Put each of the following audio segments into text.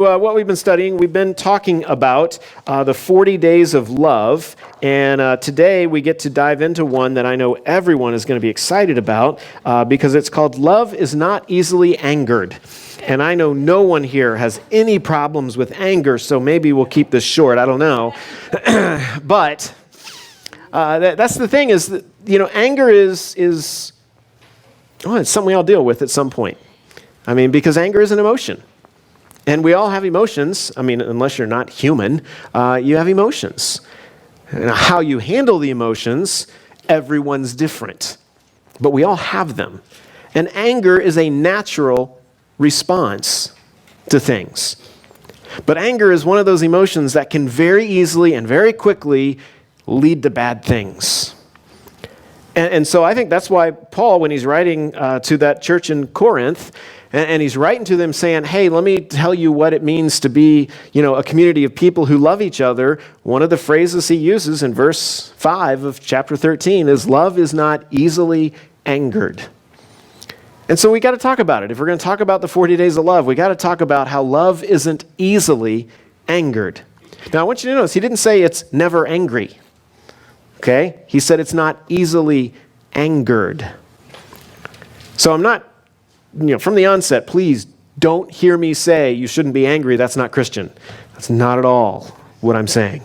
What we've been studying, we've been talking about the 40 days of love, and today we get to dive into one that I know everyone is going to be excited about because it's called Love is Not Easily Angered. And I know no one here has any problems with anger, so maybe we'll keep this short, I don't know. But that's the thing is that, anger is it's something we all deal with at some point. I mean, because anger is an emotion. And we all have emotions. I mean, unless you're not human, you have emotions. And how you handle the emotions, everyone's different. But we all have them. And anger is a natural response to things. But anger is one of those emotions that can very easily and very quickly lead to bad things. And so I think that's why Paul, when he's writing to that church in Corinth, and he's writing to them saying, hey, let me tell you what it means to be, a community of people who love each other. One of the phrases he uses in verse 5 of chapter 13 is, love is not easily angered. And so we got to talk about it. If we're going to talk about the 40 days of love, we got to talk about how love isn't easily angered. Now, I want you to notice, he didn't say it's never angry. Okay? He said it's not easily angered. So I'm not, from the onset, please don't hear me say you shouldn't be angry. That's not Christian. That's not at all what I'm saying.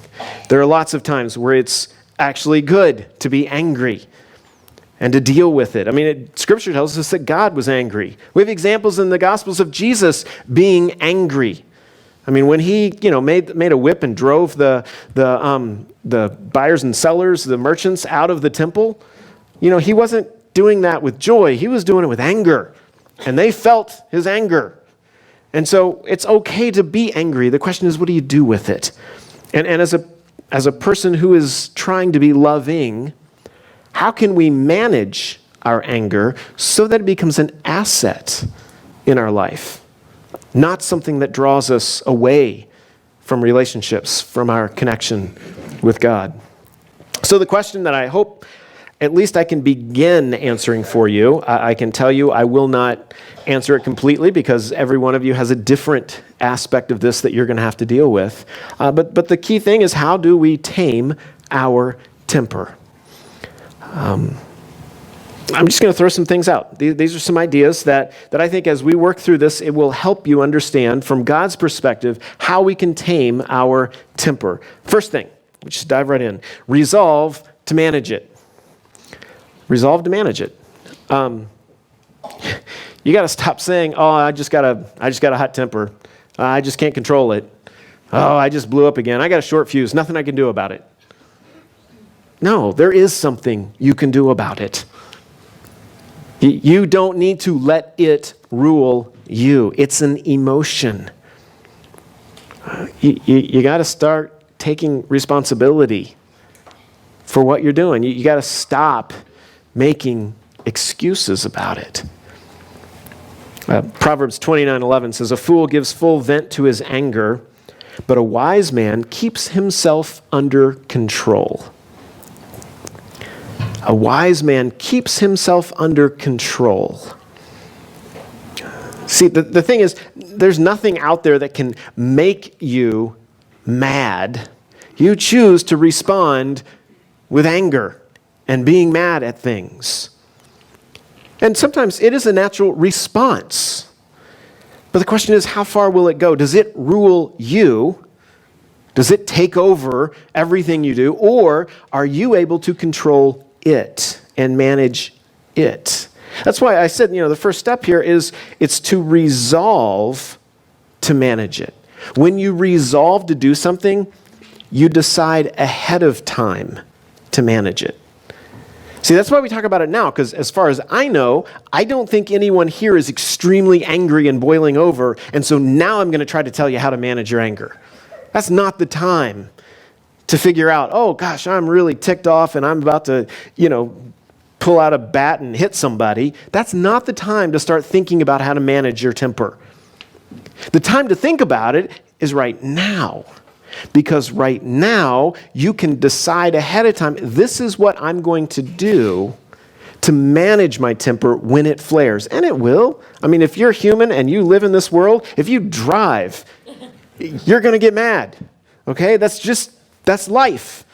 There are lots of times where it's actually good to be angry and to deal with it. I mean, Scripture tells us that God was angry. We have examples in the Gospels of Jesus being angry. I mean, when he, made a whip and drove the buyers and sellers, the merchants out of the temple, he wasn't doing that with joy. He was doing it with anger. And they felt his anger. And so it's okay to be angry. The question is, what do you do with it? And as a person who is trying to be loving, how can we manage our anger so that it becomes an asset in our life? Not something that draws us away from relationships, from our connection with God. So the question that I hope at least I can begin answering for you. I can tell you I will not answer it completely because every one of you has a different aspect of this that you're going to have to deal with. But the key thing is, how do we tame our temper? I'm just going to throw some things out. These are some ideas that I think as we work through this, it will help you understand from God's perspective how we can tame our temper. First thing, we just dive right in. Resolve to manage it. Resolve to manage it. You got to stop saying, "Oh, I just got a hot temper. I just can't control it. Oh, I just blew up again. I got a short fuse. Nothing I can do about it." No, there is something you can do about it. You don't need to let it rule you. It's an emotion. You got to start taking responsibility for what you're doing. You got to stop making excuses about it. Proverbs 29:11 says, "A fool gives full vent to his anger, but a wise man keeps himself under control." A wise man keeps himself under control. See, the thing is, there's nothing out there that can make you mad. You choose to respond with anger and being mad at things. And sometimes it is a natural response. But the question is, how far will it go? Does it rule you? Does it take over everything you do? Or are you able to control it and manage it? That's why I said, the first step here is it's to resolve to manage it. When you resolve to do something, you decide ahead of time to manage it. See, that's why we talk about it now, because as far as I know, I don't think anyone here is extremely angry and boiling over, and so now I'm going to try to tell you how to manage your anger. That's not the time to figure out, oh gosh, I'm really ticked off and I'm about to, pull out a bat and hit somebody. That's not the time to start thinking about how to manage your temper. The time to think about it is right now. Because right now, you can decide ahead of time, this is what I'm going to do to manage my temper when it flares. And it will. I mean, if you're human and you live in this world, if you drive You're going to get mad. Okay? That's life.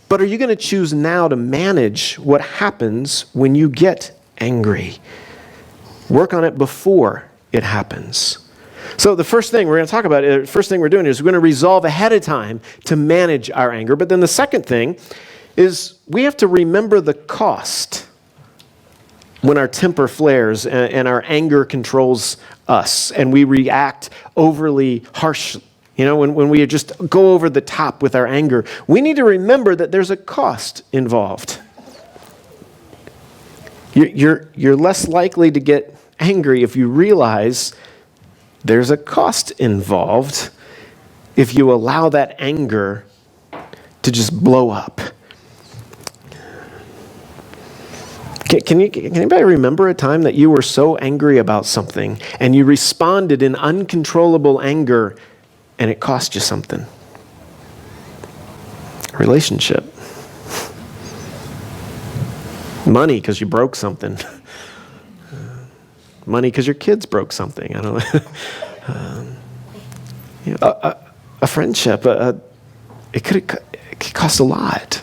But are you going to choose now to manage what happens when you get angry? Work on it before it happens. So the first thing we're going to talk about, first thing we're doing is we're going to resolve ahead of time to manage our anger. But then the second thing is we have to remember the cost when our temper flares and our anger controls us and we react overly harshly. You know, when we just go over the top with our anger, we need to remember that there's a cost involved. You're less likely to get angry if you realize there's a cost involved if you allow that anger to just blow up. Can anybody remember a time that you were so angry about something and you responded in uncontrollable anger and it cost you something? A relationship. Money because you broke something. Money because your kids broke something. I don't know. A friendship. It could cost a lot.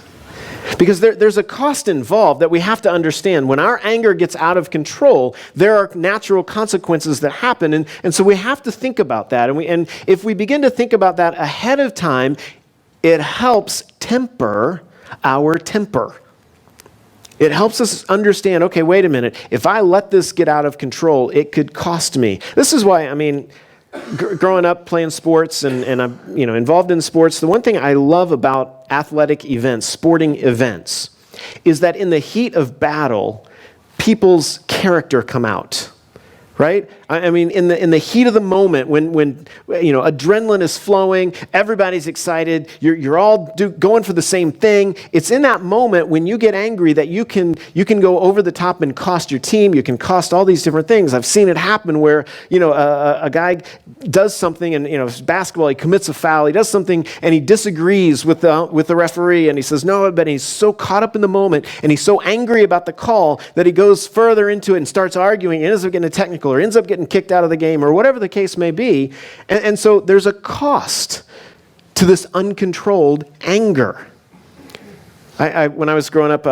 Because there's a cost involved that we have to understand. When our anger gets out of control, there are natural consequences that happen. And so we have to think about that. And if we begin to think about that ahead of time, it helps temper our temper. It helps us understand, okay, wait a minute. If I let this get out of control, it could cost me. This is why, growing up playing sports and I'm involved in sports, the one thing I love about athletic events, sporting events, is that in the heat of battle, people's character come out. Right? In the heat of the moment, when adrenaline is flowing, everybody's excited, you're all going for the same thing. It's in that moment when you get angry that you can go over the top and cost your team. You can cost all these different things. I've seen it happen where a guy does something and basketball, he commits a foul, he does something and he disagrees with the referee and he says no, but he's so caught up in the moment and he's so angry about the call that he goes further into it and starts arguing and ends up getting a technical or ends up getting kicked out of the game or whatever the case may be. And so there's a cost to this uncontrolled anger. When I was growing up,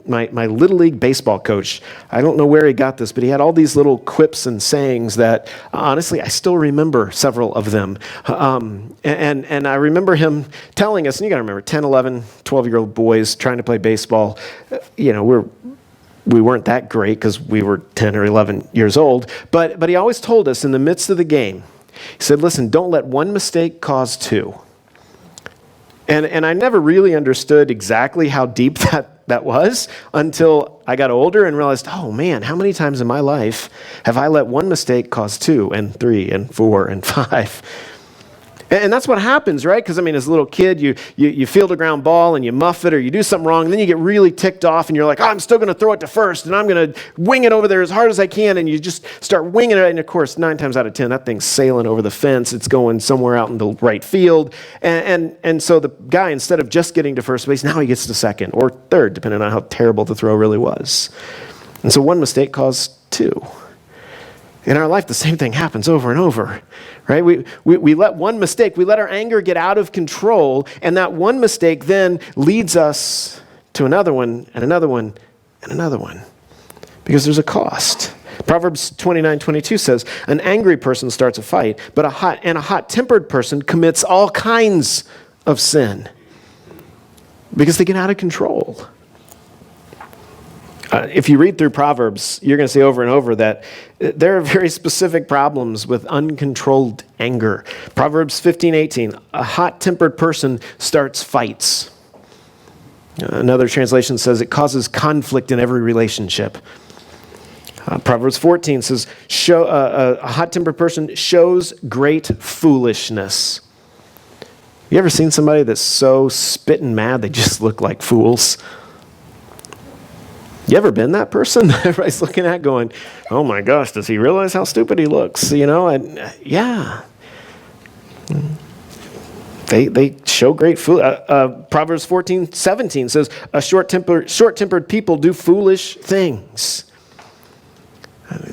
my Little League baseball coach, I don't know where he got this, but he had all these little quips and sayings that, honestly, I still remember several of them. And I remember him telling us, and you got to remember, 10, 11, 12-year-old boys trying to play baseball, we weren't that great because we were 10 or 11 years old, but he always told us in the midst of the game, he said, listen, don't let one mistake cause two. And I never really understood exactly how deep that was until I got older and realized, oh man, how many times in my life have I let one mistake cause 2 and 3 and 4 and 5? And that's what happens, right? Because, as a little kid, you field a ground ball and you muff it or you do something wrong, and then you get really ticked off and you're like, I'm still going to throw it to first and I'm going to wing it over there as hard as I can, and you just start winging it, and of course, 9 times out of 10, that thing's sailing over the fence. It's going somewhere out in the right field. And so the guy, instead of just getting to first base, now he gets to second or third, depending on how terrible the throw really was. And so one mistake caused 2. In our life, the same thing happens over and over, right? We let one mistake, we let our anger get out of control, and that one mistake then leads us to another one, and another one, and another one, because there's a cost. Proverbs 29:22 says, an angry person starts a fight, but a hot-tempered person commits all kinds of sin, because they get out of control. If you read through Proverbs, you're going to see over and over that there are very specific problems with uncontrolled anger. Proverbs 15:18, a hot-tempered person starts fights. Another translation says it causes conflict in every relationship. Proverbs 14 says, a hot-tempered person shows great foolishness. You ever seen somebody that's so spitting mad they just look like fools? You ever been that person? Everybody's looking at going, oh my gosh, does he realize how stupid he looks? Yeah. They show great fool. Proverbs 14:17 says, short-tempered people do foolish things.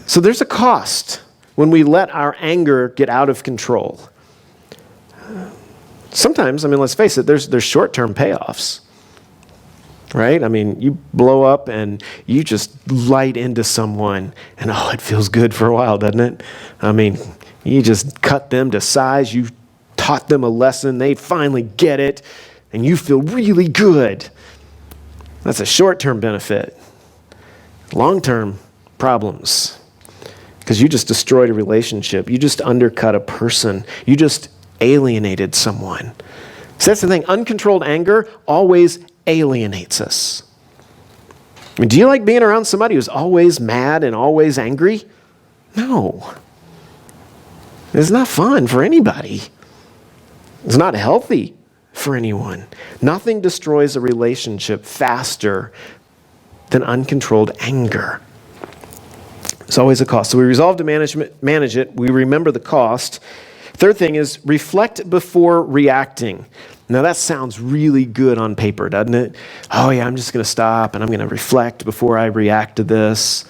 So there's a cost when we let our anger get out of control. sometimes, let's face it, there's short-term payoffs, right? You blow up and you just light into someone, and it feels good for a while, doesn't it? You just cut them to size, you taught them a lesson, they finally get it, and you feel really good. That's a short-term benefit. Long-term problems, because you just destroyed a relationship. You just undercut a person. You just alienated someone. So that's the thing. Uncontrolled anger always alienates us. Do you like being around somebody who's always mad and always angry? No. It's not fun for anybody. It's not healthy for anyone. Nothing destroys a relationship faster than uncontrolled anger. It's always a cost. So we resolve to manage it. We remember the cost. Third thing is reflect before reacting. Now that sounds really good on paper, doesn't it? Oh yeah, I'm just going to stop and I'm going to reflect before I react to this.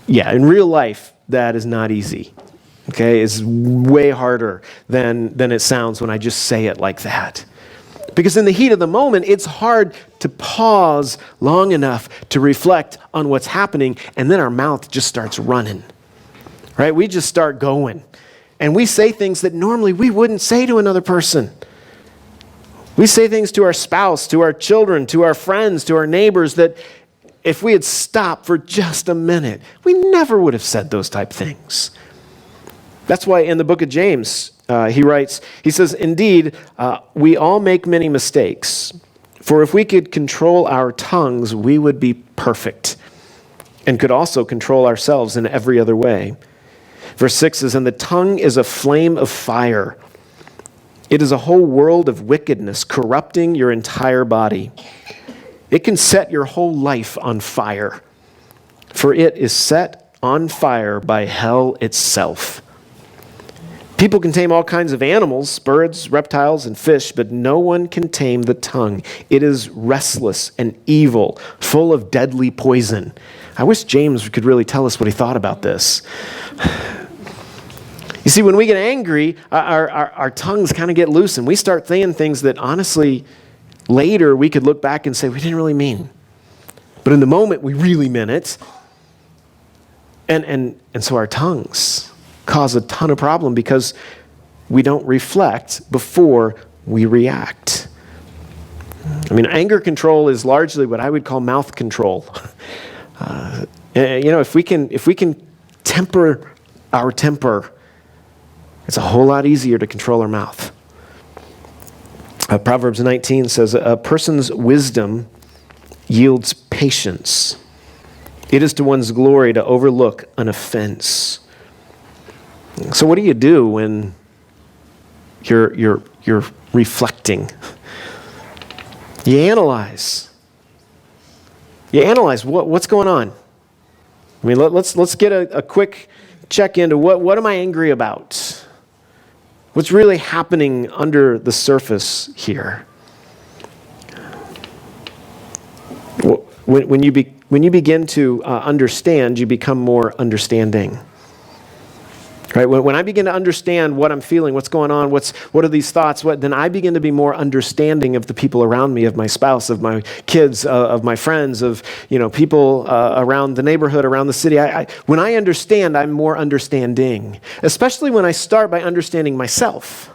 Yeah, in real life, that is not easy. Okay, it's way harder than it sounds when I just say it like that. Because in the heat of the moment, it's hard to pause long enough to reflect on what's happening, and then our mouth just starts running, right? We just start going, and we say things that normally we wouldn't say to another person. We say things to our spouse, to our children, to our friends, to our neighbors that if we had stopped for just a minute, we never would have said those type things. That's why in the book of James, he writes, he says, "Indeed, we all make many mistakes. For if we could control our tongues, we would be perfect and could also control ourselves in every other way." Verse 6 says, "And the tongue is a flame of fire. It is a whole world of wickedness, corrupting your entire body. It can set your whole life on fire, for it is set on fire by hell itself." People can tame all kinds of animals, birds, reptiles, and fish, but no one can tame the tongue. It is restless and evil, full of deadly poison. I wish James could really tell us what he thought about this. You see, when we get angry, our tongues kind of get loose, and we start saying things that honestly, later we could look back and say, we didn't really mean. But in the moment, we really meant it. And so our tongues cause a ton of problem because we don't reflect before we react. Anger control is largely what I would call mouth control. If we can temper our temper, it's a whole lot easier to control our mouth. Proverbs 19 says, "A person's wisdom yields patience. It is to one's glory to overlook an offense." So what do you do when you're reflecting? You analyze. You analyze what's going on. Let's get a quick check into what am I angry about? What's really happening under the surface here? When you begin to understand, you become more understanding. Right? When I begin to understand what I'm feeling, what's going on, what are these thoughts, then I begin to be more understanding of the people around me, of my spouse, of my kids, of my friends, of people around the neighborhood, around the city. When I understand, I'm more understanding, especially when I start by understanding myself.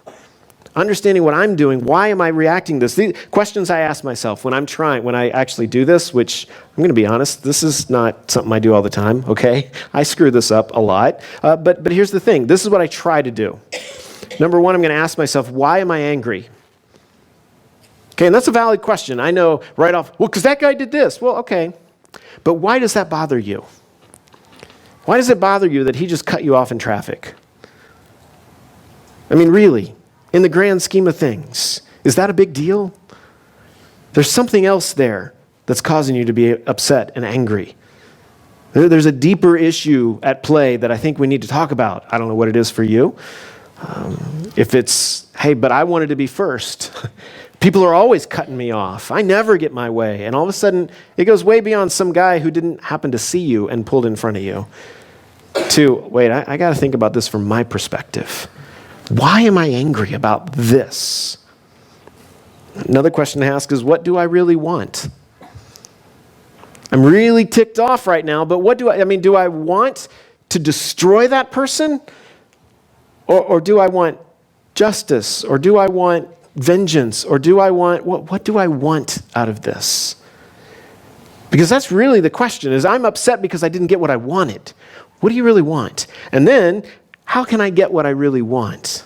Understanding what I'm doing, why am I reacting to this? These questions I ask myself when I actually do this, which I'm going to be honest, this is not something I do all the time, okay? I screw this up a lot. But here's the thing. This is what I try to do. Number one, I'm going to ask myself, why am I angry? Okay, and that's a valid question. I know right off, well, because that guy did this. Well, okay. But why does that bother you? Why does it bother you that he just cut you off in traffic? Really? In the grand scheme of things, is that a big deal? There's something else there that's causing you to be upset and angry. There's a deeper issue at play that I think we need to talk about. I don't know what it is for you. If it's, hey, but I wanted to be first. People are always cutting me off. I never get my way. And all of a sudden, it goes way beyond some guy who didn't happen to see you and pulled in front of you. To, wait, I got to think about this from my perspective. Why am I angry about this? Another question to ask is, what do I really want? I'm really ticked off right now, but what do I want to destroy that person? Or do I want justice? Or do I want vengeance? Or do I want, what do I want out of this? Because that's really the question, is I'm upset because I didn't get what I wanted. What do you really want? And then, how can I get what I really want?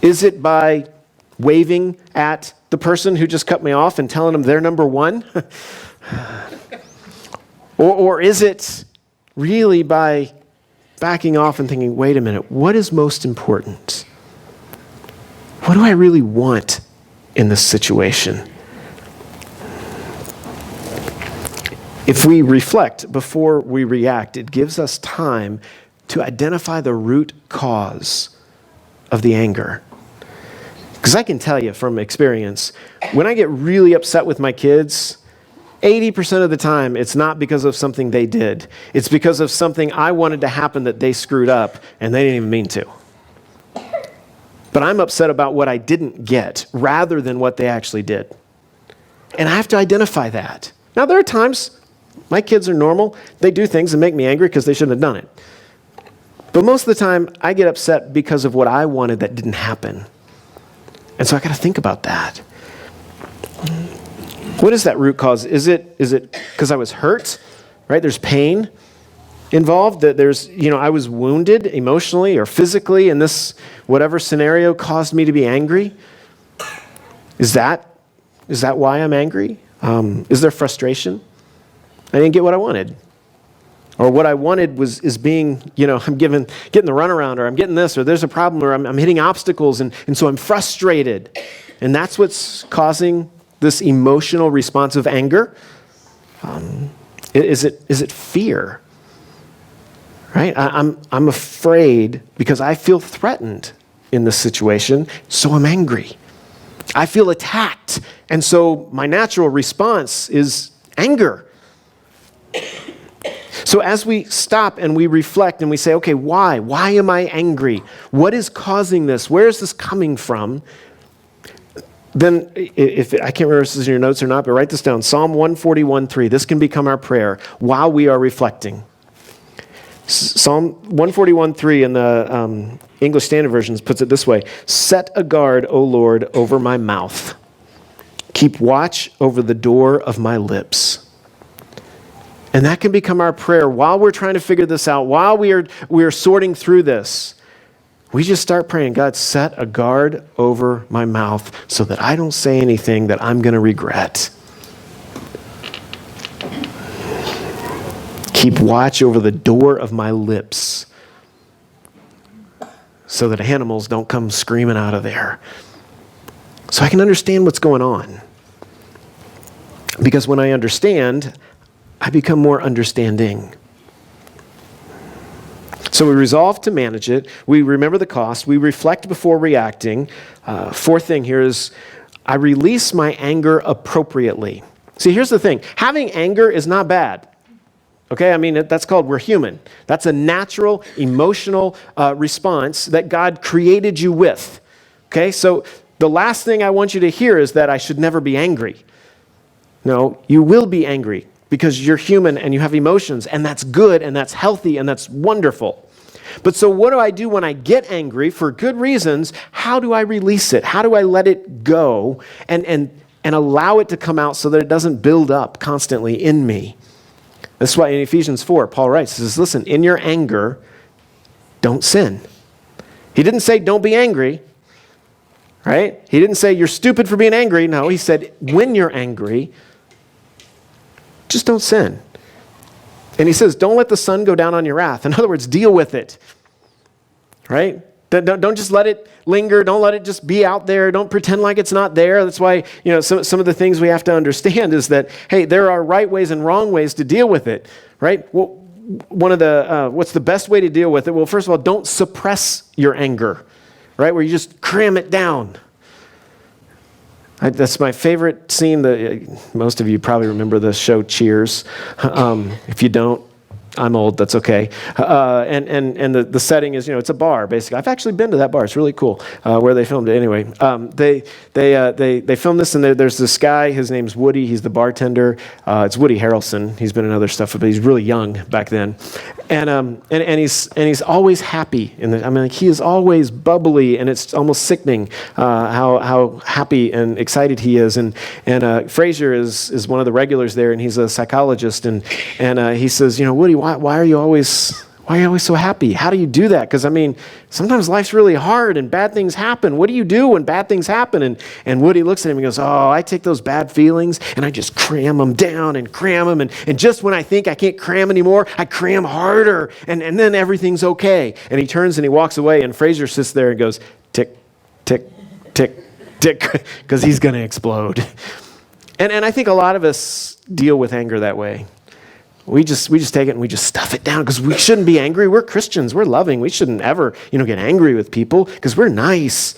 Is it by waving at the person who just cut me off and telling them they're number one? or is it really by backing off and thinking, wait a minute, what is most important? What do I really want in this situation? If we reflect before we react, it gives us time to identify the root cause of the anger. Because I can tell you from experience, when I get really upset with my kids, 80% of the time, it's not because of something they did. It's because of something I wanted to happen that they screwed up, and they didn't even mean to. But I'm upset about what I didn't get, rather than what they actually did. And I have to identify that. Now, there are times my kids are normal. They do things that make me angry because they shouldn't have done it. But most of the time, I get upset because of what I wanted that didn't happen. And so I got to think about that. What is that root cause? Is it because I was hurt, right? There's pain involved. That there's, I was wounded emotionally or physically, and this whatever scenario caused me to be angry. Is that why I'm angry? Is there frustration? I didn't get what I wanted. Or what I wanted is being, I'm getting the runaround, or I'm getting this, or there's a problem, or I'm hitting obstacles, and so I'm frustrated. And that's what's causing this emotional response of anger. Is it fear? Right? I'm afraid because I feel threatened in this situation, so I'm angry. I feel attacked, and so my natural response is anger. So as we stop and we reflect and we say, okay, why? Why am I angry? What is causing this? Where is this coming from? Then, if I can't remember if this is in your notes or not, but write this down. Psalm 141:3. This can become our prayer while we are reflecting. Psalm 141:3 in the English Standard Version puts it this way: set a guard, O Lord, over my mouth. Keep watch over the door of my lips. And that can become our prayer while we're trying to figure this out, while we are sorting through this. We just start praying, God, set a guard over my mouth so that I don't say anything that I'm going to regret. Keep watch over the door of my lips so that animals don't come screaming out of there. So I can understand what's going on. Because when I understand, I become more understanding. So we resolve to manage it. We remember the cost. We reflect before reacting. Fourth thing here is I release my anger appropriately. See, here's the thing. Having anger is not bad. Okay, that's called we're human. That's a natural, emotional response that God created you with. Okay, so the last thing I want you to hear is that I should never be angry. No, you will be angry because you're human and you have emotions, and that's good and that's healthy and that's wonderful. But so what do I do when I get angry for good reasons? How do I release it? How do I let it go and allow it to come out so that it doesn't build up constantly in me? That's why in Ephesians 4, Paul writes, he says, listen, in your anger, don't sin. He didn't say don't be angry, right? He didn't say you're stupid for being angry. No, he said when you're angry, just don't sin. And he says, don't let the sun go down on your wrath. In other words, deal with it, right? Don't just let it linger. Don't let it just be out there. Don't pretend like it's not there. That's why, some of the things we have to understand is that, hey, there are right ways and wrong ways to deal with it, right? Well, one of the, what's the best way to deal with it? Well, first of all, don't suppress your anger, right? Where you just cram it down. That's my favorite scene. Most of you probably remember the show Cheers. If you don't, I'm old. That's okay. And the setting is, it's a bar basically. I've actually been to that bar. It's really cool where they filmed it. Anyway, they filmed this, and there's this guy. His name's Woody. He's the bartender. It's Woody Harrelson. He's been in other stuff, but he's really young back then. And he's always happy. He is always bubbly, and it's almost sickening how happy and excited he is. And Fraser is one of the regulars there, and he's a psychologist. And he says, Woody, why are you always so happy? How do you do that? Because sometimes life's really hard and bad things happen. What do you do when bad things happen? And Woody looks at him and goes, oh, I take those bad feelings and I just cram them down and cram them. And just when I think I can't cram anymore, I cram harder. And then everything's okay. And he turns and he walks away, and Fraser sits there and goes, tick, tick, tick, tick, because he's going to explode. And I think a lot of us deal with anger that way. We just take it and we just stuff it down because we shouldn't be angry. We're Christians. We're loving. We shouldn't ever, get angry with people because we're nice.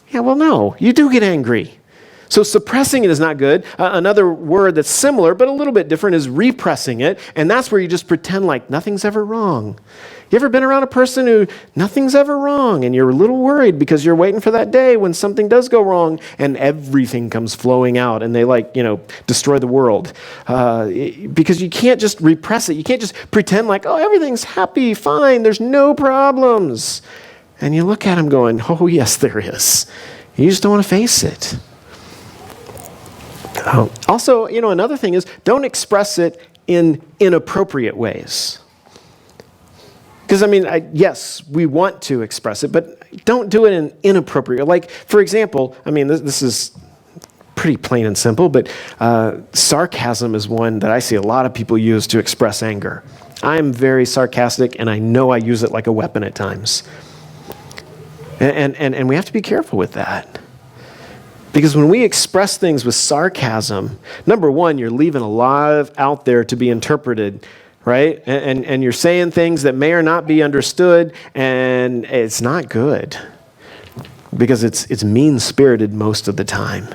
Yeah, well, no, you do get angry. So suppressing it is not good. Another word that's similar but a little bit different is repressing it, and that's where you just pretend like nothing's ever wrong. You ever been around a person who nothing's ever wrong, and you're a little worried because you're waiting for that day when something does go wrong and everything comes flowing out and they destroy the world? Because you can't just repress it. You can't just pretend like, oh, everything's happy, fine, there's no problems. And you look at them going, oh, yes, there is. You just don't want to face it. Also, another thing is don't express it in inappropriate ways. Because, yes, we want to express it, but don't do it in inappropriate. Like, for example, this is pretty plain and simple, but sarcasm is one that I see a lot of people use to express anger. I'm very sarcastic, and I know I use it like a weapon at times. And we have to be careful with that. Because when we express things with sarcasm, number one, you're leaving a lot out there to be interpreted, right? And you're saying things that may or not be understood, and it's not good. Because it's mean-spirited most of the time.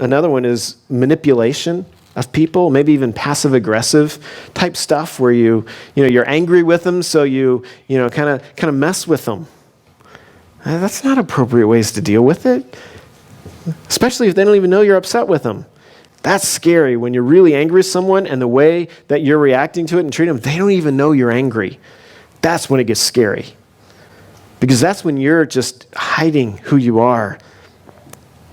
Another one is manipulation of people, maybe even passive-aggressive type stuff where you're angry with them, so you kind of mess with them. That's not appropriate ways to deal with it. Especially if they don't even know you're upset with them. That's scary when you're really angry with someone and the way that you're reacting to it and treating them, they don't even know you're angry. That's when it gets scary. Because that's when you're just hiding who you are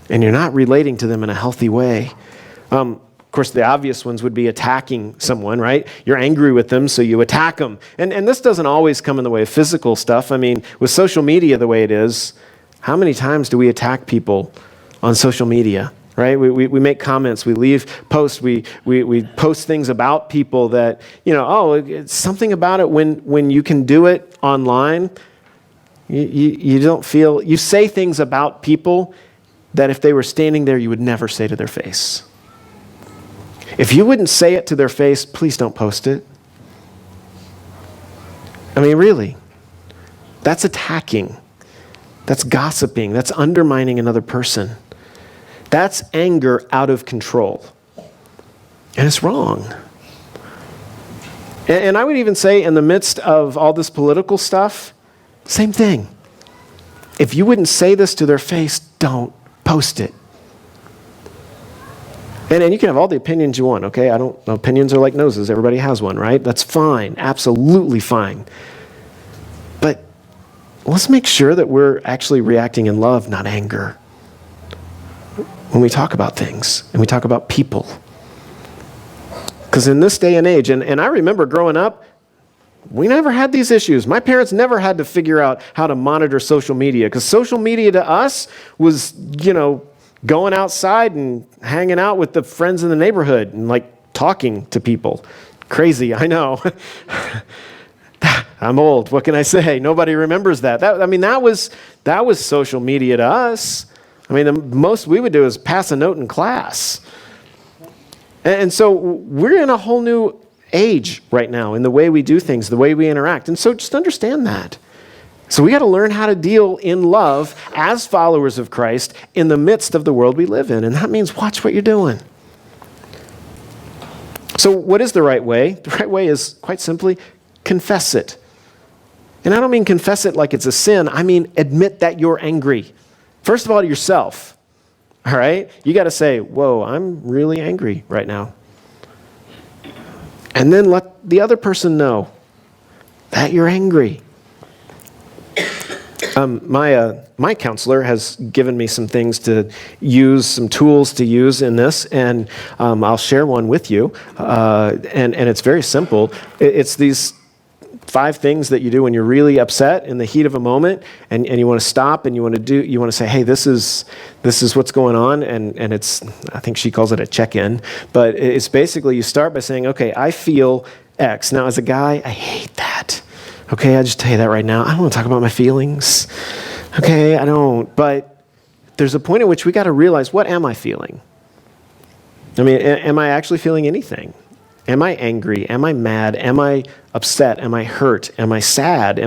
and you're not relating to them in a healthy way. Of course, the obvious ones would be attacking someone, right? You're angry with them, so you attack them. And this doesn't always come in the way of physical stuff. With social media the way it is, how many times do we attack people on social media, right? We make comments, we leave posts, we post things about people that, it's something about it when you can do it online, you don't feel, you say things about people that if they were standing there, you would never say to their face. If you wouldn't say it to their face, please don't post it. Really, that's attacking. That's gossiping. That's undermining another person. That's anger out of control. And it's wrong. And I would even say in the midst of all this political stuff, same thing. If you wouldn't say this to their face, don't post it. And you can have all the opinions you want, okay? Opinions are like noses. Everybody has one, right? That's fine. Absolutely fine. But let's make sure that we're actually reacting in love, not anger, when we talk about things and we talk about people. Because in this day and age, and I remember growing up, we never had these issues. My parents never had to figure out how to monitor social media, because social media to us was, going outside and hanging out with the friends in the neighborhood and talking to people. Crazy, I know. I'm old. What can I say? Nobody remembers that. That was social media to us. The most we would do is pass a note in class. And so we're in a whole new age right now in the way we do things, the way we interact. And so just understand that. So we got to learn how to deal in love as followers of Christ in the midst of the world we live in. And that means watch what you're doing. So what is the right way? The right way is, quite simply, confess it. And I don't mean confess it like it's a sin. I mean admit that you're angry. First of all, to yourself. All right? You got to say, whoa, I'm really angry right now. And then let the other person know that you're angry. My counselor has given me some things to use, some tools to use in this, and I'll share one with you. And it's very simple. It's these 5 things that you do when you're really upset in the heat of a moment, and you want to stop, and you want to say, hey, this is what's going on, and it's, I think she calls it a check-in, but it's basically you start by saying, okay, I feel X. Now, as a guy, I hate that. Okay, I just tell you that right now. I don't want to talk about my feelings. Okay, I don't. But there's a point at which we got to realize, what am I feeling? I mean, am I actually feeling anything? Am I angry? Am I mad? Am I upset? Am I hurt? Am I sad?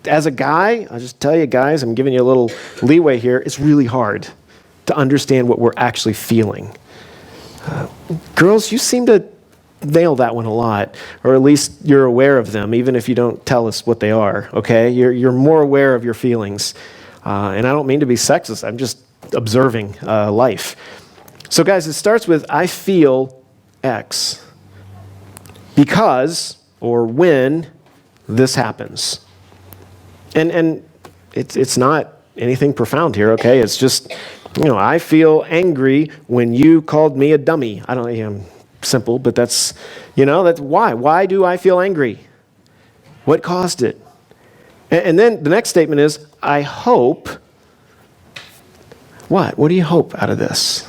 As a guy, I'll just tell you guys, I'm giving you a little leeway here. It's really hard to understand what we're actually feeling. Girls, you seem to nail that one a lot, or at least you're aware of them, even if you don't tell us what they are, okay? You're more aware of your feelings. And I don't mean to be sexist. I'm just observing life. So guys, it starts with, I feel X because or when this happens. And it's not anything profound here, okay? It's just, I feel angry when you called me a dummy. Simple, but that's why. Why do I feel angry? What caused it? And then the next statement is, I hope. What? What do you hope out of this?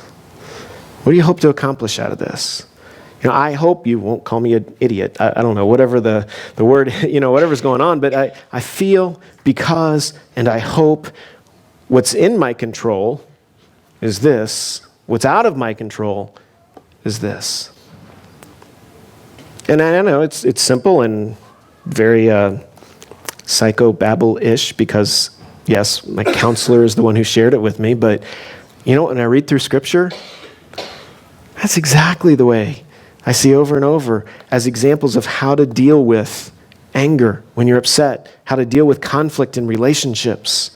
What do you hope to accomplish out of this? I hope you won't call me an idiot. I don't know, whatever the word, whatever's going on, but I feel because, and I hope what's in my control is this. What's out of my control is this. And I know it's simple and very psychobabble-ish because, yes, my counselor is the one who shared it with me, but, when I read through Scripture, that's exactly the way I see over and over as examples of how to deal with anger when you're upset, how to deal with conflict in relationships.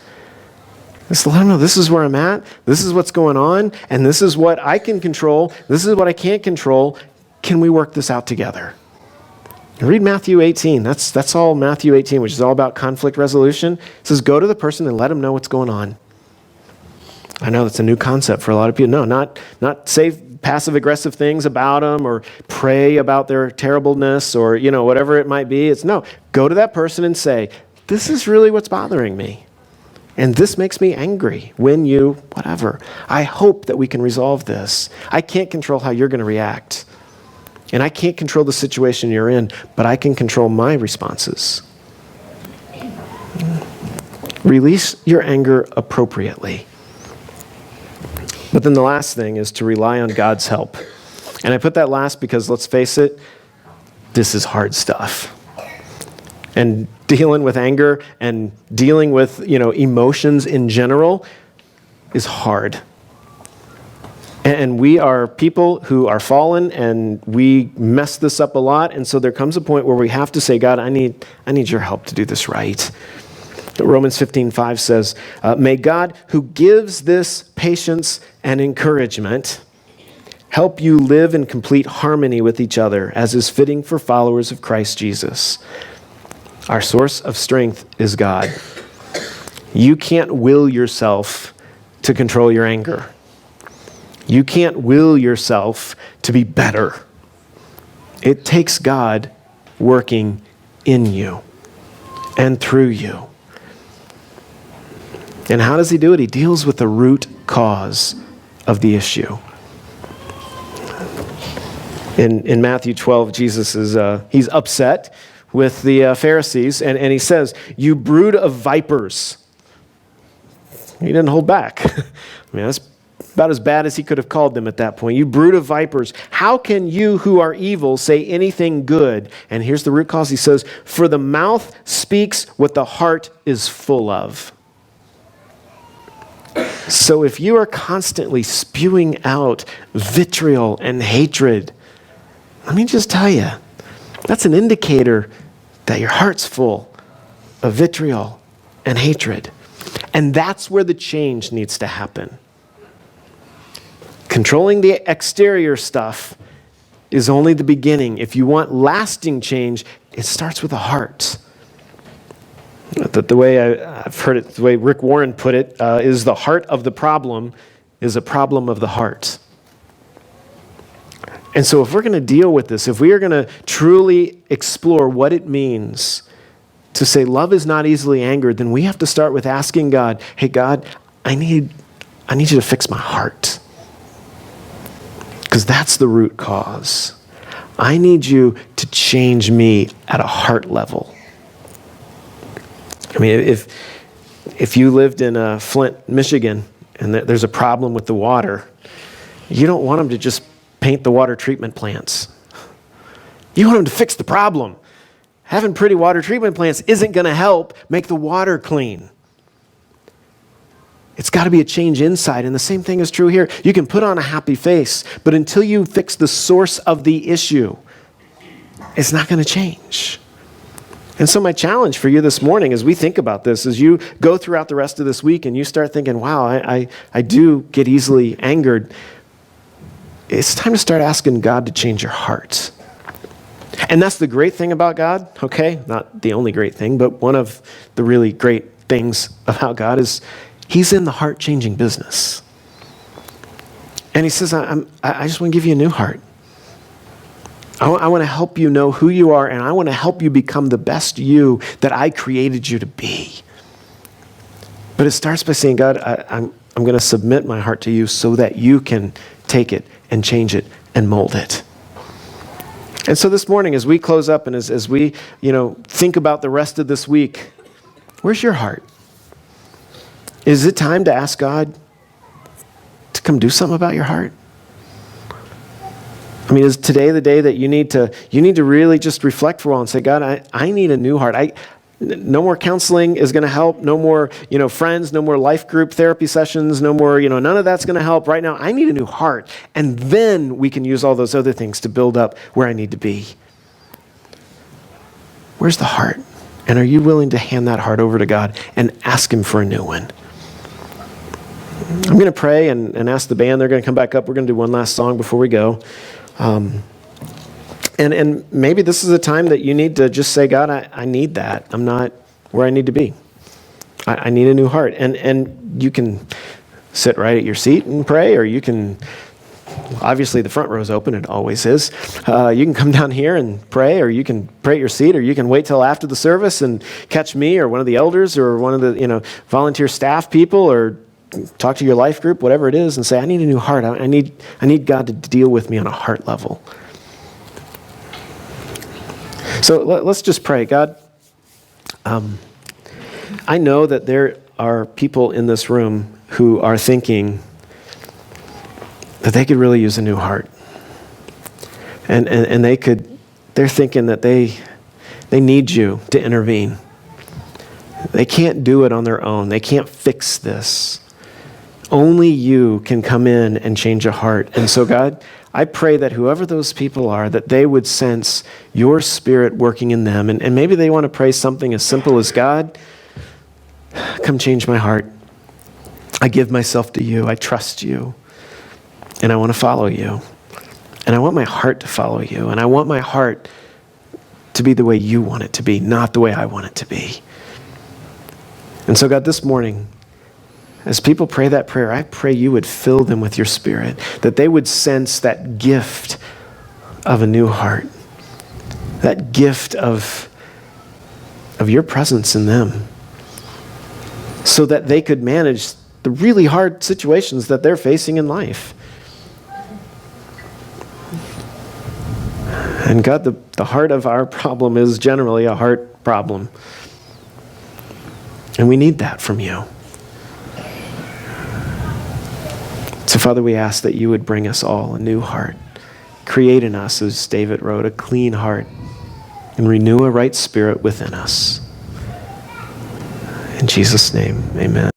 Just let them know, this is where I'm at, this is what's going on, and this is what I can control, this is what I can't control. Can we work this out together? And read Matthew 18. That's all Matthew 18, which is all about conflict resolution. It says, go to the person and let them know what's going on. I know that's a new concept for a lot of people. No, not say passive-aggressive things about them or pray about their terribleness or, whatever it might be. It's no, go to that person and say, this is really what's bothering me. And this makes me angry when you, whatever. I hope that we can resolve this. I can't control how you're going to react. And I can't control the situation you're in, but I can control my responses. Release your anger appropriately. But then the last thing is to rely on God's help. And I put that last because, let's face it, this is hard stuff. And dealing with anger and dealing with, emotions in general is hard. And we are people who are fallen, and we mess this up a lot. And so there comes a point where we have to say, God, I need your help to do this right. Romans 15:5 says, may God, who gives this patience and encouragement, help you live in complete harmony with each other, as is fitting for followers of Christ Jesus. Our source of strength is God. You can't will yourself to control your anger. You can't will yourself to be better. It takes God working in you and through you. And how does he do it? He deals with the root cause of the issue. In Matthew 12, Jesus he's upset with the Pharisees, and he says, you brood of vipers. He didn't hold back. That's about as bad as he could have called them at that point. You brood of vipers, how can you who are evil say anything good? And here's the root cause. He says, for the mouth speaks what the heart is full of. So if you are constantly spewing out vitriol and hatred, let me just tell you, that's an indicator that your heart's full of vitriol and hatred. And that's where the change needs to happen. Controlling the exterior stuff is only the beginning. If you want lasting change, it starts with the heart. The way I've heard it, the way Rick Warren put it, is the heart of the problem is a problem of the heart. And so if we're going to deal with this, if we are going to truly explore what it means to say love is not easily angered, then we have to start with asking God, hey, God, I need you to fix my heart. Because that's the root cause. I need you to change me at a heart level. I mean, if you lived in Flint, Michigan, and there's a problem with the water, you don't want them to just paint the water treatment plants. You want them to fix the problem. Having pretty water treatment plants isn't going to help make the water clean. It's got to be a change inside, and the same thing is true here. You can put on a happy face, but until you fix the source of the issue, it's not going to change. And so my challenge for you this morning as we think about this, as you go throughout the rest of this week and you start thinking, wow, I do get easily angered, it's time to start asking God to change your heart. And that's the great thing about God, okay? Not the only great thing, but one of the really great things about God is He's in the heart-changing business. And He says, I just want to give you a new heart. I want to help you know who you are, and I want to help you become the best you that I created you to be. But it starts by saying, God, I'm going to submit my heart to you so that you can take it and change it and mold it. And so this morning, as we close up and as we, think about the rest of this week, where's your heart? Is it time to ask God to come do something about your heart? I mean, is today the day that you need to really just reflect for a while and say, God, I need a new heart. No more counseling is going to help. No more, friends, no more life group therapy sessions, no more, none of that's going to help right now. I need a new heart. And then we can use all those other things to build up where I need to be. Where's the heart? And are you willing to hand that heart over to God and ask Him for a new one? I'm going to pray and ask the band. They're going to come back up. We're going to do one last song before we go. And maybe this is a time that you need to just say, God, I need that. I'm not where I need to be. I need a new heart. And you can sit right at your seat and pray, or you can, obviously the front row is open, it always is. You can come down here and pray, or you can pray at your seat, or you can wait till after the service and catch me or one of the elders or one of the volunteer staff people, or talk to your life group, whatever it is, and say, I need a new heart. I need God to deal with me on a heart level. So let's just pray. God, I know that there are people in this room who are thinking that they could really use a new heart. And they're thinking that they need you to intervene. They can't do it on their own. They can't fix this. Only you can come in and change a heart. And so, God, I pray that whoever those people are, that they would sense your Spirit working in them. And maybe they want to pray something as simple as, God, come change my heart. I give myself to you. I trust you. And I want to follow you. And I want my heart to follow you. And I want my heart to be the way you want it to be, not the way I want it to be. And so, God, this morning, as people pray that prayer, I pray you would fill them with your Spirit, that they would sense that gift of a new heart, that gift of your presence in them, so that they could manage the really hard situations that they're facing in life. And God, the heart of our problem is generally a heart problem. And we need that from you. So, Father, we ask that you would bring us all a new heart. Create in us, as David wrote, a clean heart, and renew a right spirit within us. In Jesus' name, amen.